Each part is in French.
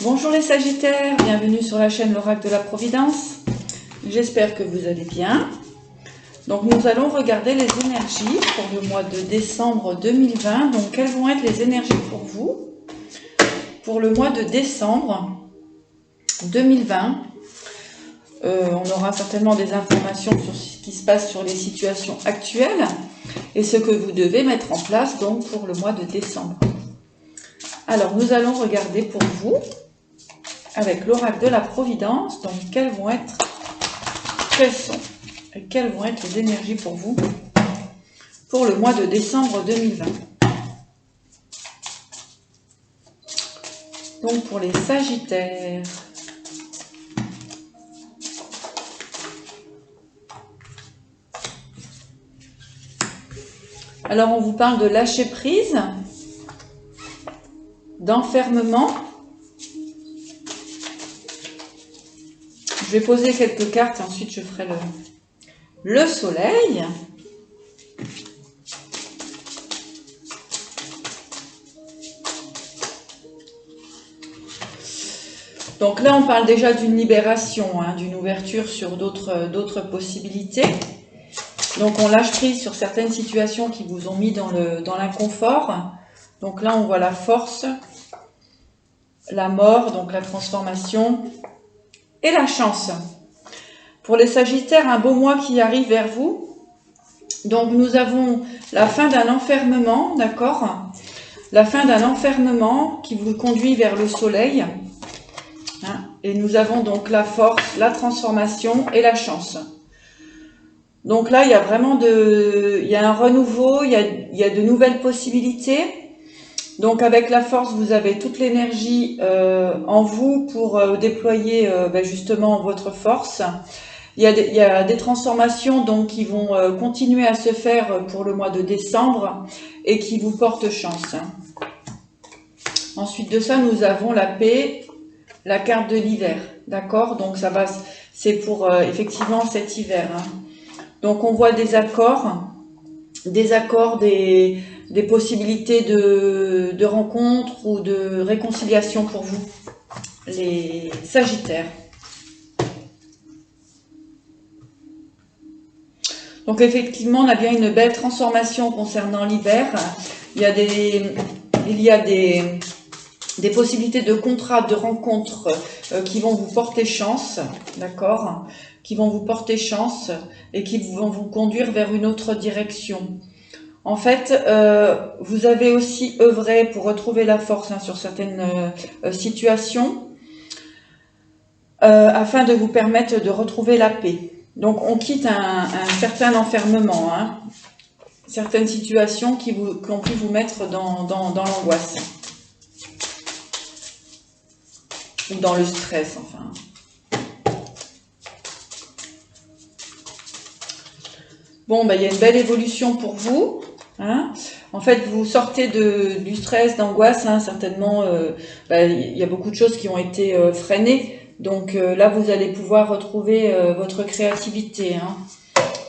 Bonjour les Sagittaires, bienvenue sur la chaîne l'Oracle de la Providence. J'espère que vous allez bien. Donc nous allons regarder les énergies pour le mois de décembre 2020. Donc quelles vont être les énergies pour vous pour le mois de décembre 2020. On aura certainement des informations sur ce qui se passe sur les situations actuelles et ce que vous devez mettre en place donc pour le mois de décembre. Alors nous allons regarder pour vous avec l'oracle de la Providence, donc quelles vont être les énergies pour vous pour le mois de décembre 2020. Donc pour les Sagittaires. Alors on vous parle de lâcher prise, d'enfermement. Je vais poser quelques cartes et ensuite je ferai le soleil. Donc là, on parle déjà d'une libération, d'une ouverture sur d'autres possibilités. Donc on lâche prise sur certaines situations qui vous ont mis dans l'inconfort. Donc là, on voit la force, la mort, donc la transformation et la chance. Pour les Sagittaires, un beau mois qui arrive vers vous. Donc nous avons la fin d'un enfermement, d'accord? La fin d'un enfermement qui vous conduit vers le soleil. Et nous avons donc la force, la transformation et la chance. Donc là, il y a vraiment il y a un renouveau, il y a de nouvelles possibilités. Donc avec la force, vous avez toute l'énergie en vous pour déployer justement votre force. Il y a des transformations donc qui vont continuer à se faire pour le mois de décembre et qui vous portent chance. Ensuite de ça, nous avons la paix, la carte de l'hiver, d'accord? Donc c'est pour effectivement cet hiver. Donc on voit des accords, des possibilités de rencontres ou de réconciliation pour vous, les Sagittaires. Donc effectivement, on a bien une belle transformation concernant l'hiver. Il y a des possibilités de contrats, de rencontres qui vont vous porter chance, d'accord? Qui vont vous porter chance et qui vont vous conduire vers une autre direction. En fait, vous avez aussi œuvré pour retrouver la force sur certaines situations afin de vous permettre de retrouver la paix. Donc, on quitte un certain enfermement, certaines situations qui ont pu vous mettre dans l'angoisse ou dans le stress, enfin. Bon, il y a une belle évolution pour vous. En fait, vous sortez du stress, d'angoisse, certainement. Il y a beaucoup de choses qui ont été freinées. Donc là, vous allez pouvoir retrouver votre créativité.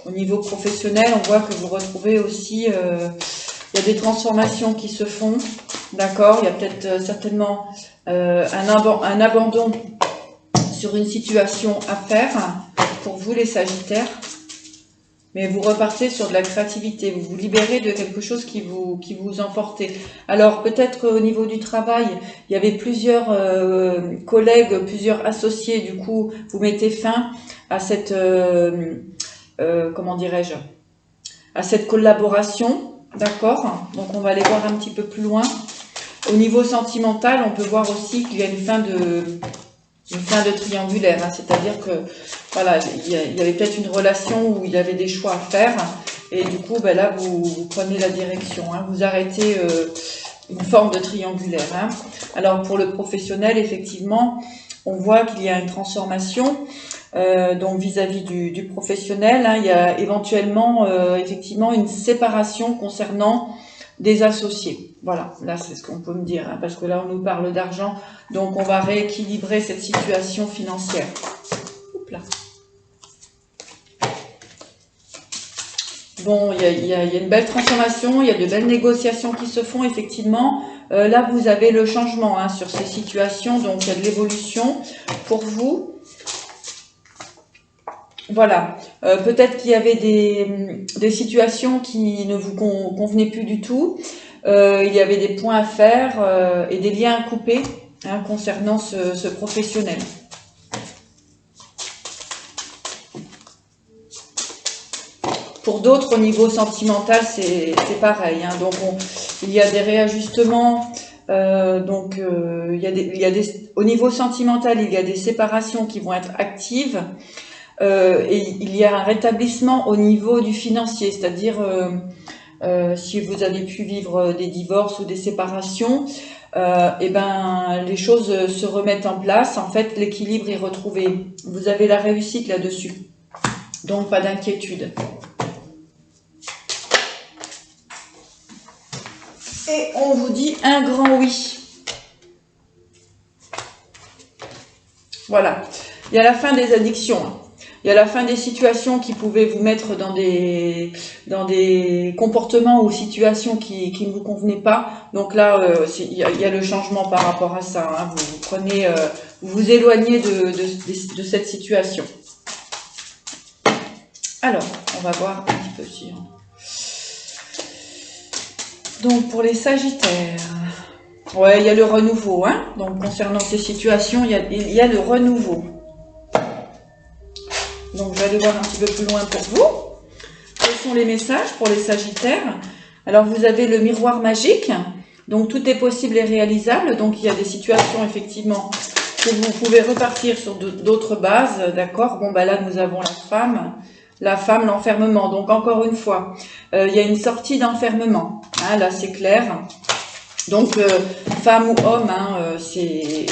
Au niveau professionnel, on voit que vous retrouvez aussi... il y a des transformations qui se font. D'accord? Il y a peut-être certainement un abandon sur une situation à faire pour vous, les Sagittaires. Mais vous repartez sur de la créativité, vous vous libérez de quelque chose qui vous emportait. Alors peut-être au niveau du travail, il y avait plusieurs collègues, plusieurs associés, du coup vous mettez fin à cette, comment dirais-je, à cette collaboration, d'accord? Donc on va aller voir un petit peu plus loin. Au niveau sentimental, on peut voir aussi qu'il y a une fin de triangulaire, c'est-à-dire que voilà, il y avait peut-être une relation où il y avait des choix à faire et du coup là vous prenez la direction, vous arrêtez une forme de triangulaire. Alors pour le professionnel, effectivement, on voit qu'il y a une transformation donc vis-à-vis du professionnel, il y a éventuellement effectivement une séparation concernant des associés. Voilà, là c'est ce qu'on peut me dire, parce que là on nous parle d'argent, donc on va rééquilibrer cette situation financière. Oups là. Bon, il y a une belle transformation, il y a de belles négociations qui se font, effectivement. Là, vous avez le changement hein, sur ces situations, donc il y a de l'évolution pour vous. Voilà. Peut-être qu'il y avait des situations qui ne vous convenaient plus du tout. Il y avait des points à faire et des liens à couper hein, concernant ce professionnel. Pour d'autres, au niveau sentimental, c'est pareil. Hein. Donc, il y a des réajustements. Au niveau sentimental, il y a des séparations qui vont être actives. Et il y a un rétablissement au niveau du financier. C'est-à-dire, si vous avez pu vivre des divorces ou des séparations, les choses se remettent en place. En fait, l'équilibre est retrouvé. Vous avez la réussite là-dessus. Donc, pas d'inquiétude. Et on vous dit un grand oui. Voilà. Il y a la fin des addictions. Il y a la fin des situations qui pouvaient vous mettre dans des comportements ou situations qui ne vous convenaient pas. Donc là, il y a le changement par rapport à ça. Hein. Vous prenez, vous vous éloignez de cette situation. Alors, on va voir un petit peu sur... Donc, pour les Sagittaires, ouais, il y a le renouveau. Hein. Donc, concernant ces situations, il y a le renouveau. Donc, je vais aller voir un petit peu plus loin pour vous. Quels sont les messages pour les Sagittaires? Alors, vous avez le miroir magique. Donc, tout est possible et réalisable. Donc, il y a des situations, effectivement, que vous pouvez repartir sur d'autres bases. D'accord? Bon, bah là, nous avons la femme, l'enfermement. Donc, encore une fois, il y a une sortie d'enfermement. Hein, là, c'est clair. Donc, femme ou homme, hein, c'est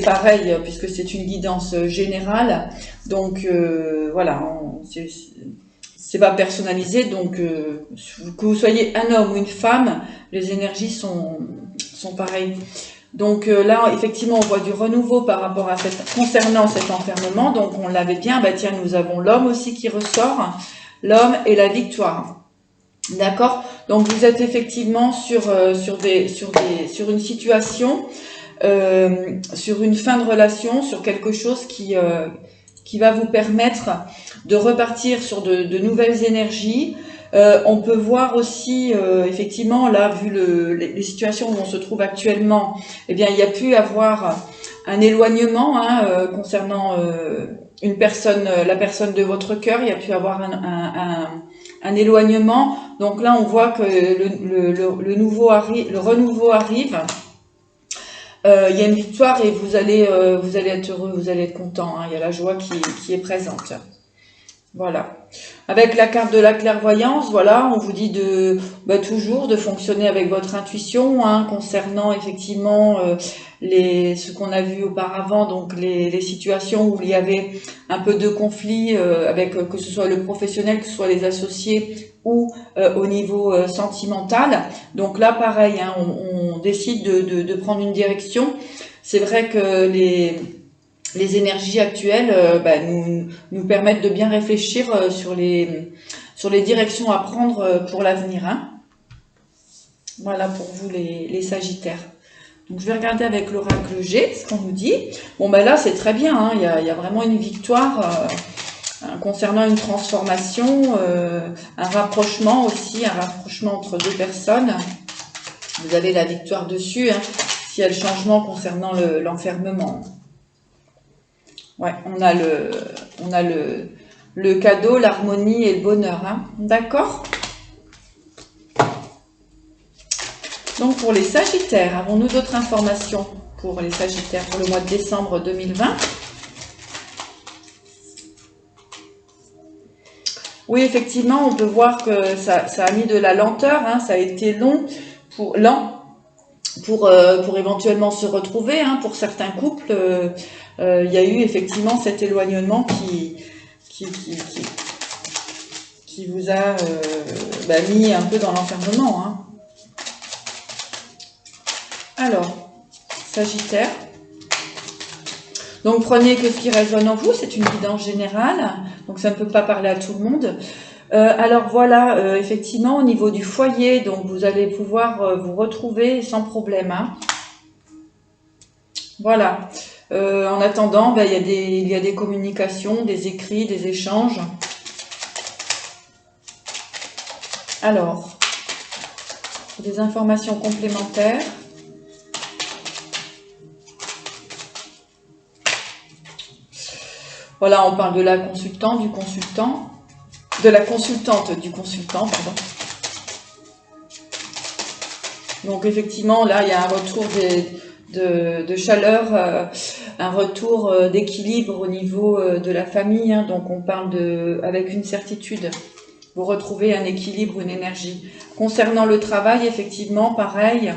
pareil, puisque c'est une guidance générale. Donc, voilà, c'est pas personnalisé. Donc, que vous soyez un homme ou une femme, les énergies sont pareilles. Donc là, effectivement, on voit du renouveau par rapport à concernant cet enfermement. Donc, on l'avait bien. Bah tiens, nous avons l'homme aussi qui ressort. L'homme et la victoire. D'accord? Donc, vous êtes effectivement sur une situation, sur une fin de relation, sur quelque chose qui va vous permettre de repartir sur de nouvelles énergies. On peut voir aussi, effectivement, là, vu les situations où on se trouve actuellement, eh bien, il y a pu avoir un éloignement hein, concernant une personne, la personne de votre cœur. Il y a pu avoir un éloignement. Donc là, on voit que le renouveau arrive. Il y a une victoire et vous allez être heureux, vous allez être content. Hein. Il y a la joie qui est présente. Voilà. Avec la carte de la clairvoyance, voilà, on vous dit toujours de fonctionner avec votre intuition, hein, concernant effectivement ce qu'on a vu auparavant, donc les situations où il y avait un peu de conflit avec que ce soit le professionnel, que ce soit les associés ou au niveau sentimental. Donc là, pareil, hein, on décide de prendre une direction. C'est vrai que les énergies actuelles nous permettent de bien réfléchir sur les directions à prendre pour l'avenir. Hein. Voilà pour vous les Sagittaires. Donc je vais regarder avec l'oracle G ce qu'on nous dit. Bon ben là c'est très bien, hein. Il y a vraiment une victoire concernant une transformation, un rapprochement aussi, un rapprochement entre deux personnes. Vous avez la victoire dessus, hein, s'il y a le changement concernant l'enfermement. Ouais, on a le cadeau, l'harmonie et le bonheur. Hein. D'accord? Donc pour les Sagittaires, avons-nous d'autres informations pour les Sagittaires pour le mois de décembre 2020? Oui, effectivement, on peut voir que ça a mis de la lenteur. Hein, ça a été lent pour éventuellement se retrouver. Hein, pour certains couples, il y a eu effectivement cet éloignement qui vous a mis un peu dans l'enfermement. Hein. Alors, Sagittaire. Donc, prenez que ce qui résonne en vous. C'est une guidance générale. Donc, ça ne peut pas parler à tout le monde. Alors voilà, effectivement, au niveau du foyer, donc vous allez pouvoir vous retrouver sans problème, hein. Voilà. En attendant, ben, il y a des communications, des écrits, des échanges. Alors, des informations complémentaires. Voilà, on parle de la consultante, du consultant, de la consultante, du consultant, pardon. Donc effectivement, là, il y a un retour de chaleur, un retour d'équilibre au niveau de la famille, hein. Donc on parle avec une certitude. Vous retrouvez un équilibre, une énergie. Concernant le travail, effectivement, pareil.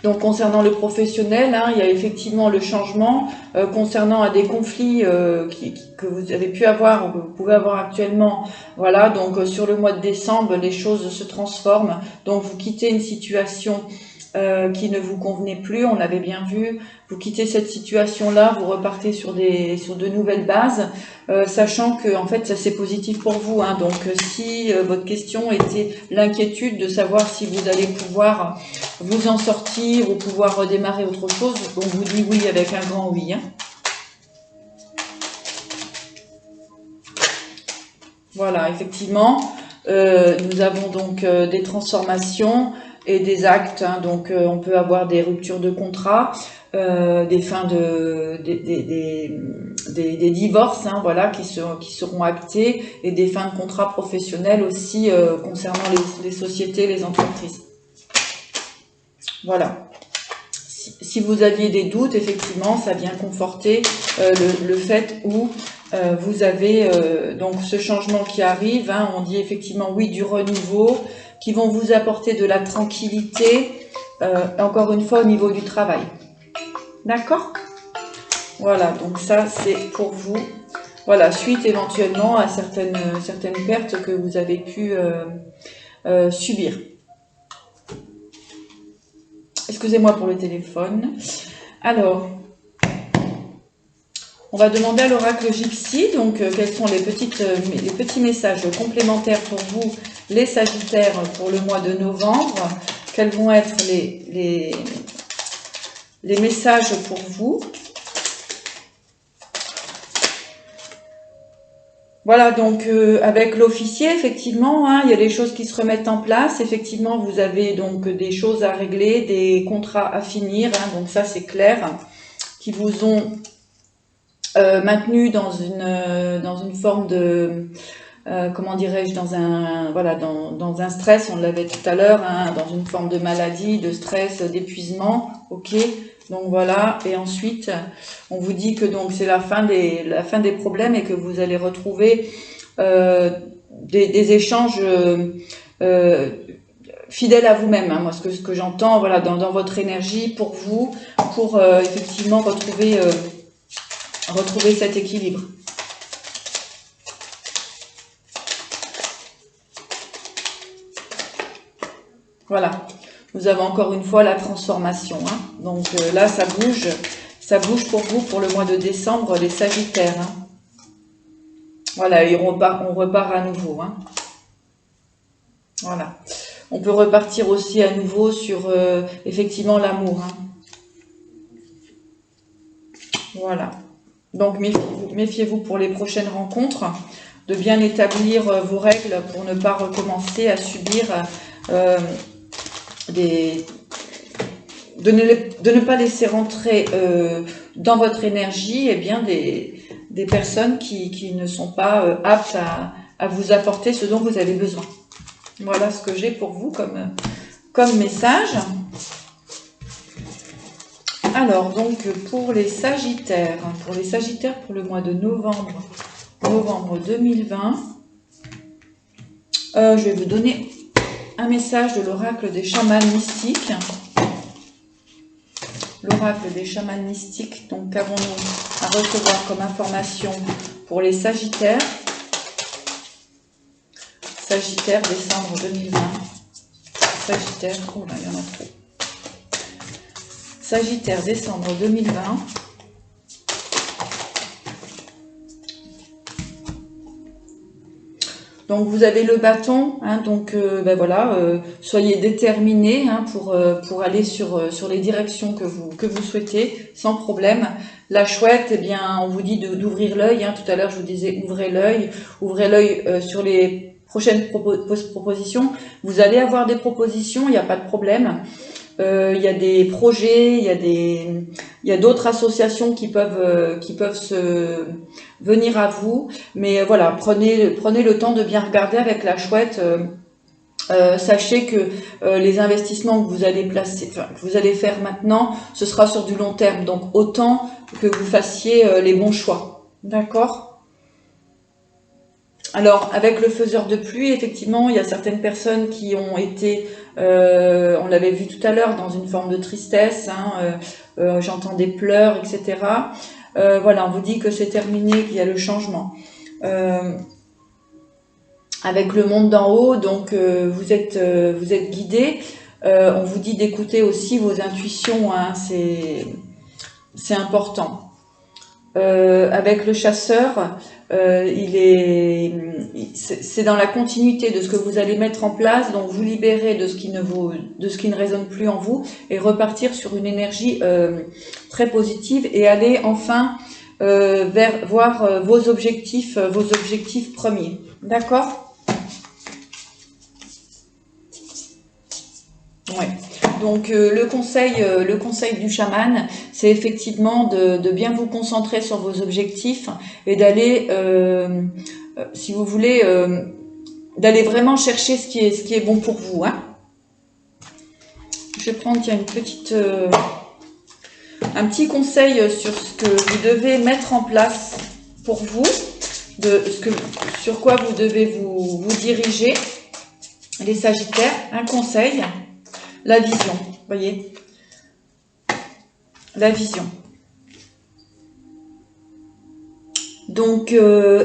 Donc concernant le professionnel, hein, il y a effectivement le changement. Concernant des conflits que vous avez pu avoir ou que vous pouvez avoir actuellement, voilà, donc sur le mois de décembre, les choses se transforment. Donc vous quittez une situation qui ne vous convenait plus, on l'avait bien vu. Vous quittez cette situation-là, vous repartez sur de nouvelles bases, sachant que en fait ça c'est positif pour vous, hein. Donc si votre question était l'inquiétude de savoir si vous allez pouvoir vous en sortir ou pouvoir redémarrer autre chose, on vous dit oui avec un grand oui, hein. Voilà, effectivement, nous avons donc des transformations et des actes, hein. Donc on peut avoir des ruptures de contrat, des fins des divorces, hein, voilà, qui seront actés, et des fins de contrat professionnels aussi concernant les sociétés, les entreprises. Voilà. Si vous aviez des doutes, effectivement, ça vient conforter le fait où vous avez donc ce changement qui arrive, hein. On dit effectivement oui du renouveau, qui vont vous apporter de la tranquillité, encore une fois au niveau du travail. D'accord? Voilà, donc ça c'est pour vous. Voilà, suite éventuellement à certaines pertes que vous avez pu subir. Excusez-moi pour le téléphone. Alors, on va demander à l'oracle Gypsy, donc quels sont les petits messages complémentaires pour vous, les Sagittaires, pour le mois de novembre. Quels vont être les messages pour vous? Voilà, donc avec l'officier, effectivement, hein, il y a des choses qui se remettent en place. Effectivement, vous avez donc des choses à régler, des contrats à finir, hein, donc ça c'est clair, qui vous ont maintenu dans une forme de, comment dirais-je, dans un stress, on l'avait tout à l'heure, hein, dans une forme de maladie, de stress, d'épuisement, ok. Donc voilà, et ensuite, on vous dit que donc c'est la fin des problèmes et que vous allez retrouver des échanges fidèles à vous-même, hein. Moi, ce que j'entends, voilà, dans votre énergie pour vous, pour effectivement retrouver cet équilibre. Voilà. Nous avons encore une fois la transformation, hein. Donc là, ça bouge pour vous pour le mois de décembre, les Sagittaires, hein. Voilà, et on repart à nouveau, hein. Voilà. On peut repartir aussi à nouveau sur effectivement l'amour, hein. Voilà. Donc méfiez-vous pour les prochaines rencontres, de bien établir vos règles pour ne pas recommencer à subir de ne pas laisser rentrer dans votre énergie des personnes qui ne sont pas aptes à vous apporter ce dont vous avez besoin. Voilà ce que j'ai pour vous comme message. Alors, donc, pour les Sagittaires, pour le mois de novembre 2020, je vais vous donner un message de l'oracle des chamans mystiques. L'oracle des chamans mystiques, donc qu'avons-nous à recevoir comme information pour les Sagittaires? Sagittaire, décembre 2020. Sagittaire, oh là, il y en a trop. Sagittaire, décembre 2020. Donc vous avez le bâton, hein, donc ben voilà, soyez déterminés hein, pour aller sur les directions que vous souhaitez, sans problème. La chouette, eh bien, on vous dit d'ouvrir l'œil. Hein, tout à l'heure, je vous disais ouvrez l'œil sur les prochaines propositions. Vous allez avoir des propositions, il n'y a pas de problème. Il y a des projets, il y a d'autres associations qui peuvent se venir à vous, mais voilà, prenez le temps de bien regarder avec la chouette. Sachez que les investissements que vous allez que vous allez faire maintenant, ce sera sur du long terme, donc autant que vous fassiez les bons choix. D'accord ? Alors, avec le faiseur de pluie, effectivement, il y a certaines personnes qui ont été, on l'avait vu tout à l'heure, dans une forme de tristesse, hein, j'entends des pleurs, etc. Voilà, on vous dit que c'est terminé, qu'il y a le changement. Avec le monde d'en haut, donc vous êtes guidé. On vous dit d'écouter aussi vos intuitions, hein, c'est important. Avec le chasseur, c'est dans la continuité de ce que vous allez mettre en place, donc vous libérer de ce qui ne résonne plus en vous et repartir sur une énergie très positive et aller enfin voir vos objectifs premiers. D'accord ? Ouais. Donc le conseil du chaman, c'est effectivement de bien vous concentrer sur vos objectifs et d'aller, si vous voulez, d'aller vraiment chercher ce qui est bon pour vous. Hein. Je vais prendre un petit conseil sur ce que vous devez mettre en place pour vous, sur quoi vous devez vous diriger, les Sagittaires. Un conseil. La vision, voyez, la vision. Donc,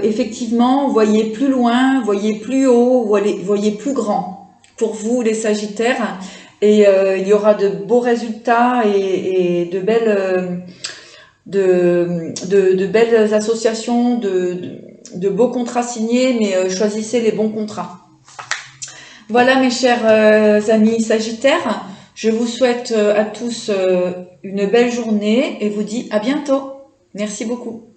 effectivement, voyez plus loin, voyez plus haut, voyez plus grand pour vous, les Sagittaires. Et il y aura de beaux résultats et de belles associations, de beaux contrats signés, mais choisissez les bons contrats. Voilà mes chers amis Sagittaires, je vous souhaite à tous une belle journée et vous dis à bientôt. Merci beaucoup.